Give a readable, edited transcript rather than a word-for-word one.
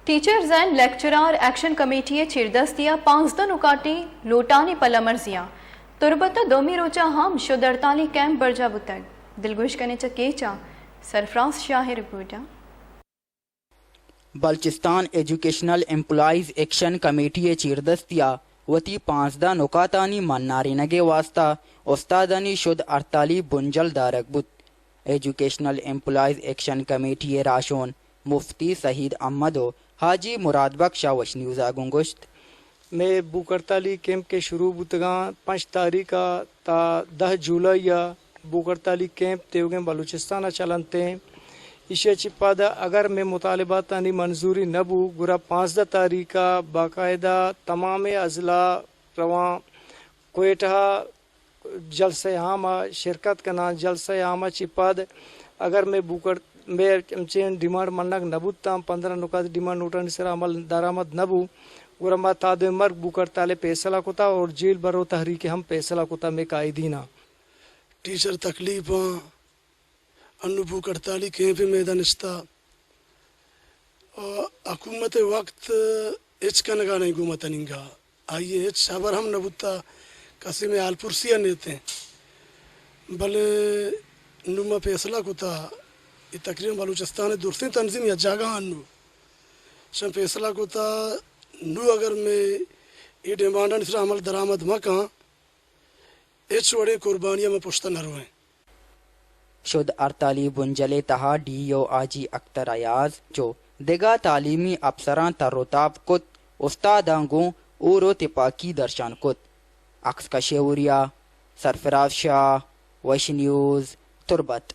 teachers and lecturer action committee چیردستیا 15 نکاتی لوٹانی پلا مرزیاں تربت دومی روچا ہم شد 48 کیمپ برجا بتگ دلگوش کرنے چا کیچا سرفراز شاہ رپورٹا Balochistan educational employees action committee چیردستیا وتی 15 نکاتانی مناری نگے واسطہ استادانی شد 48 بنجل دارک بت ایجوکیشنل امپلائیز ایکشن کمیٹی راشون مفتی سعید احمد و حاجی مراد بخشا وش نیوزا گنگشت میں بوکرتالی کیمپ کے شروع بتگاں 5 تاریخ تا 10 جولائی بوکرتالی کیمپ تیوگیں بلوچستان چلنتے ہیں اسے چپادہ اگر میں مطالبات تانی منظوری نبو گرا 15 تاریخ باقاعدہ تمام اضلاع رواں کوئٹہ جلسہ عامہ شرکت کرنا جلسہ عامہ چپاد اگر میں چین ڈیمانڈ منگ نبود تام 15 نکات ڈیمانڈ نوٹن سر عمل درآمد نبو گرما تاد مرگ بوکر تالے فیصلہ کوتا اور جیل برو تحریک ہم فیصلہ کوتا میں قائدینہ ٹیچر تکلیف انو بوکر تالی کیمپ میدان استا حکومت وقت اچ کنگا نہیں گومت ننگا آئیے اچ خبر ہم نبوتا کسی میں آل پرسیاں نیتے ہیں بلے نوما فیصلہ کوتا یہ تقریباً بلوچستان درستی تنظیم یا جاگہ انو شن فیصلہ کوتا نو اگر میں یہ ڈیمانڈن سر عمل درآمد مکاں ایچ وڑے قربانیاں میں پشتہ نہ روئیں شد 48 بنجلے تہا ڈی او آجی اختر ایاز جو دگا تعلیمی افسران تروتاب کت استاداں گوں اورو تپاکی درشان کت عکس کا شیوریا سرفراز شاہ وش نیوز تربت